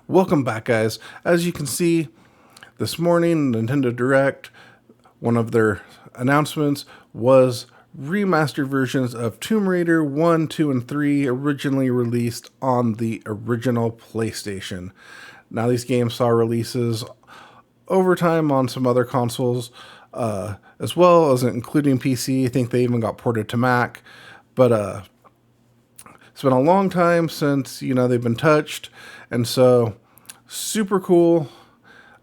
Welcome back, guys. As you can see, this morning, Nintendo Direct, one of their announcements was remastered versions of Tomb Raider 1, 2, and 3, originally released on the original PlayStation. Now, these games saw releases over time on some other consoles, as well as including PC. I think they even got ported to Mac. But it's been a long time since, they've been touched. And so, super cool.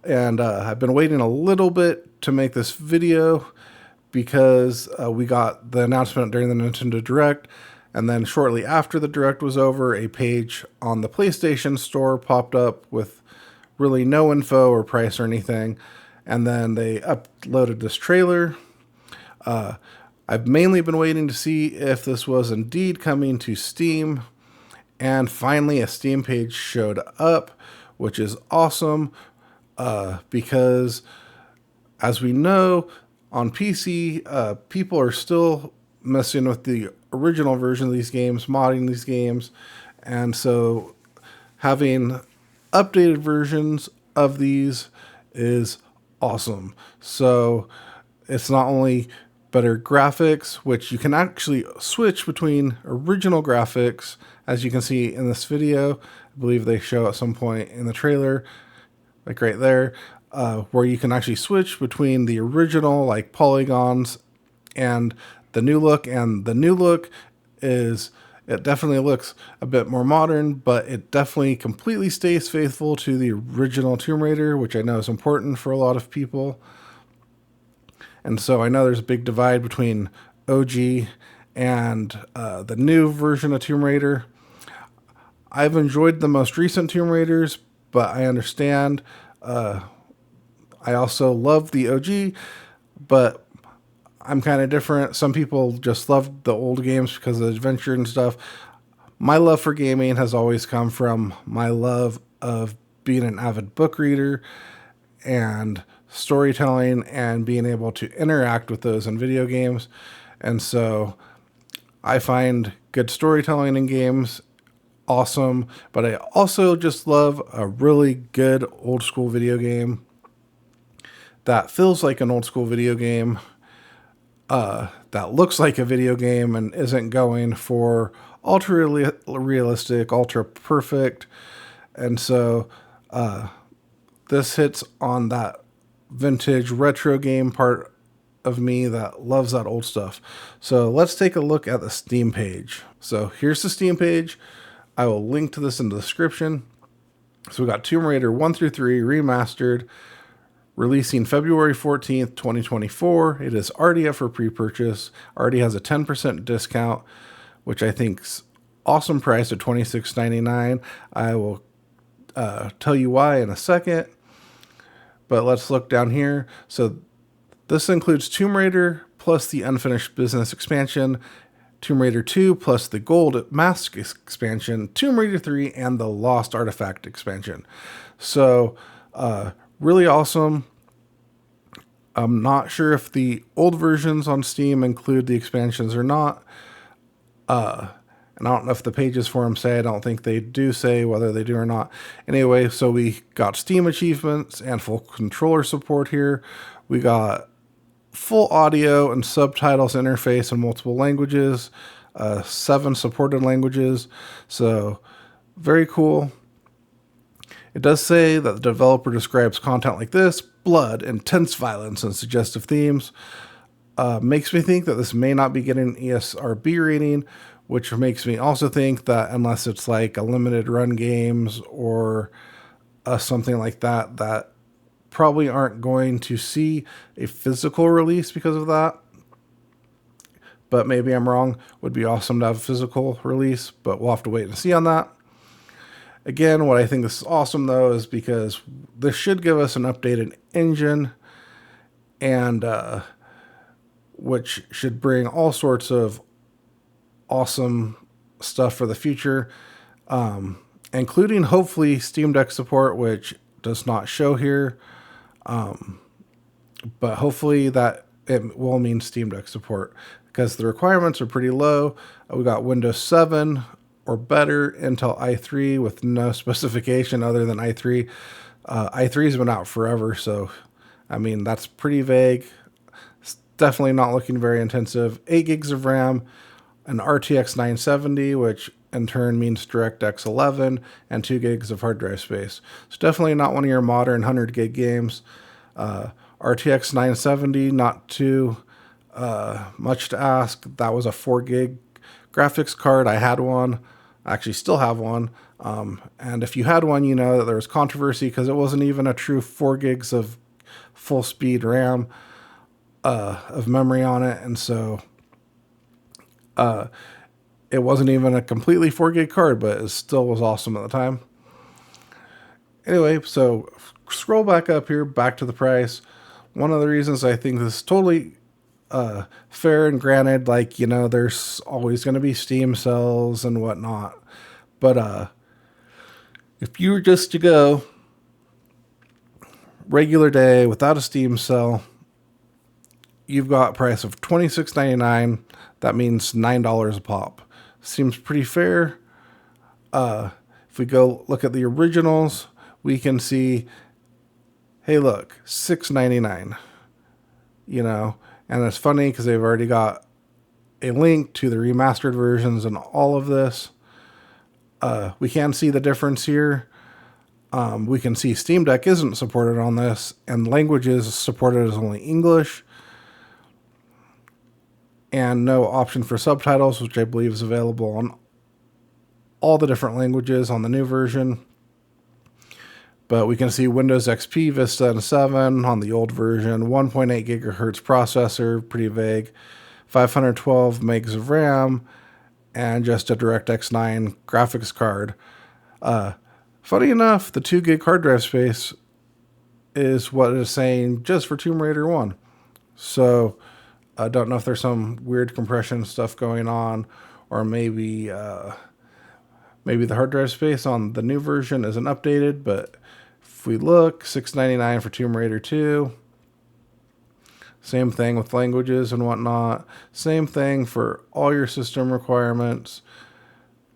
And I've been waiting a little bit to make this video because we got the announcement during the Nintendo Direct. And then shortly after the Direct was over, a page on the PlayStation Store popped up with really no info or price or anything. And then they uploaded this trailer. I've mainly been waiting to see if this was indeed coming to Steam. And finally, a Steam page showed up, which is awesome because, as we know, on PC, people are still messing with the original version of these games, modding these games. And so having updated versions of these is awesome. So it's not only better graphics, which you can actually switch between original graphics, as you can see in this video. I believe they show at some point in the trailer, like right there, where you can actually switch between the original, like polygons, and the new look. And the new look is, it definitely looks a bit more modern, but it definitely completely stays faithful to the original Tomb Raider, which I know is important for a lot of people. And so I know there's a big divide between OG and the new version of Tomb Raider. I've enjoyed the most recent Tomb Raiders, but I understand. I also love the OG, but I'm kind of different. Some people just love the old games because of the adventure and stuff. My love for gaming has always come from my love of being an avid book reader and storytelling and being able to interact with those in video games. And so I find good storytelling in games awesome, but I also just love a really good old school video game that feels like an old school video game, that looks like a video game and isn't going for ultra realistic, ultra perfect. And so this hits on that vintage retro game part of me that loves that old stuff. So let's take a look at the Steam page. So here's the Steam page. I will link to this in the description. So we got Tomb Raider 1 through 3 remastered, releasing February 14th, 2024. It is already up for pre-purchase. Already has a 10% discount, which I think's awesome price at $26.99. I will tell you why in a second. But let's look down here. So this includes Tomb Raider plus the Unfinished Business expansion, Tomb Raider 2 plus the Gold Mask expansion, Tomb Raider 3, and the Lost Artifact expansion. So really awesome. I'm not sure if the old versions on Steam include the expansions or not. And I don't know if the pages for them say. I don't think they do say whether they do or not. Anyway, so we got Steam achievements and full controller support here. We got full audio and subtitles interface in multiple languages, 7 supported languages. So very cool. It does say that the developer describes content like this: blood, intense violence, and suggestive themes. Makes me think that this may not be getting an ESRB rating, which makes me also think that unless it's like a limited run games or something like that, that probably aren't going to see a physical release because of that. but maybe I'm wrong. Would be awesome to have a physical release, but we'll have to wait and see on that. Again, what I think this is awesome though is because this should give us an updated engine, and which should bring all sorts of awesome stuff for the future, including hopefully Steam Deck support, which does not show here. But hopefully that it will mean Steam Deck support, because the requirements are pretty low. We got Windows 7 or better, Intel i3 with no specification other than i3. i3 has been out forever, so I mean that's pretty vague. It's definitely not looking very intensive. 8 gigs of RAM, an RTX 970, which in turn means DirectX 11, and 2 gigs of hard drive space. It's definitely not one of your modern 100 gig games. RTX 970, not too much to ask. That was a 4 gig graphics card. I had one. I actually still have one. And if you had one, you know that there was controversy because it wasn't even a true 4 gigs of full speed RAM of memory on it. And so it wasn't even a completely 4 gig card, but it still was awesome at the time. Anyway, so scroll back up here, back to the price. One of the reasons I think this is totally fair, and granted, like, you know, there's always going to be Steam sales and whatnot. But if you were just to go regular day without a Steam sale, you've got a price of $26.99. That means $9 a pop. Seems pretty fair. If we go look at the originals, we can see, hey, look, $6.99. You know, and it's funny because they've already got a link to the remastered versions and all of this. We can see the difference here. We can see Steam Deck isn't supported on this, and languages supported as only English, and no option for subtitles, which I believe is available on all the different languages on the new version. But we can see Windows XP, Vista, and 7 on the old version, 1.8 gigahertz processor, pretty vague, 512 megs of RAM, and just a DirectX 9 graphics card. Funny enough, the 2 gig hard drive space is what it is saying just for Tomb Raider 1. So I don't know if there's some weird compression stuff going on, or maybe the hard drive space on the new version isn't updated. But if we look, $6.99 for Tomb Raider 2. Same thing with languages and whatnot. Same thing for all your system requirements.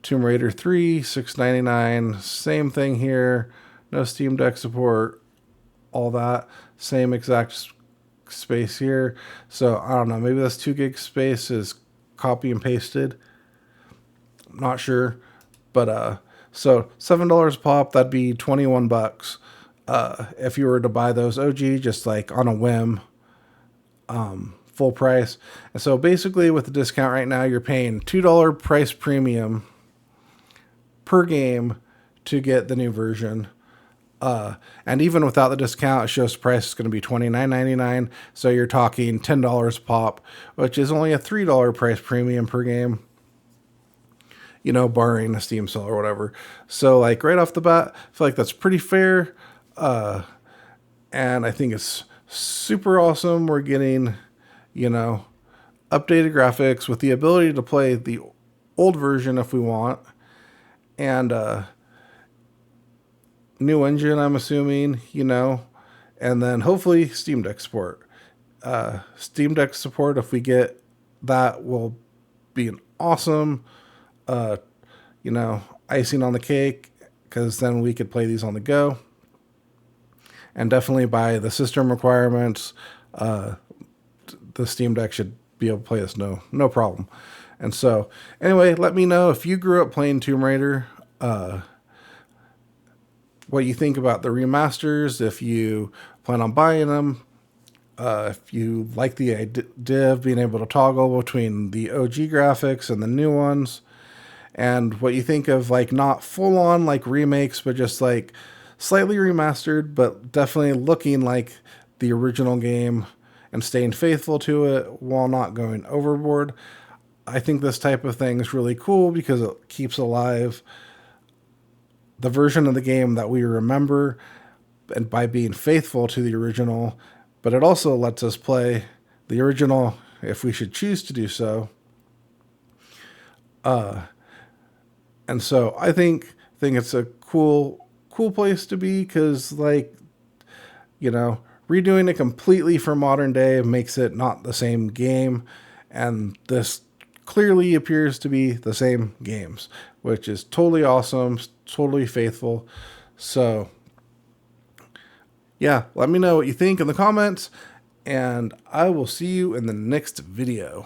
Tomb Raider 3, $6.99. Same thing here. No Steam Deck support. All that. Same exact space here. So I don't know. Maybe this 2 gig space is copy and pasted. I'm not sure. But so $7 a pop, that'd be $21. If you were to buy those OG just like on a whim, full price. And so basically with the discount right now, you're paying $2 price premium per game to get the new version. And even without the discount, it shows the price is going to be $29.99. So you're talking $10 a pop, which is only a $3 price premium per game, you know, barring a Steam sale or whatever. So like right off the bat, I feel like that's pretty fair. And I think it's super awesome. We're getting, you know, updated graphics with the ability to play the old version if we want. And, new engine, I'm assuming, you know, and then hopefully Steam Deck support. Steam Deck support, if we get that, will be an awesome, you know, icing on the cake, because then we could play these on the go. And definitely by the system requirements, the Steam Deck should be able to play this no problem. And so, anyway, let me know if you grew up playing Tomb Raider, what you think about the remasters, if you plan on buying them, if you like the idea of being able to toggle between the OG graphics and the new ones, and what you think of like not full on like remakes, but just like slightly remastered, but definitely looking like the original game and staying faithful to it while not going overboard. I think this type of thing is really cool because it keeps alive the version of the game that we remember, and by being faithful to the original, but it also lets us play the original if we should choose to do so. And so I think it's a cool place to be, because, like, redoing it completely for modern day makes it not the same game, and this clearly appears to be the same games, which is totally awesome, totally faithful. So yeah, let me know what you think in the comments, and I will see you in the next video.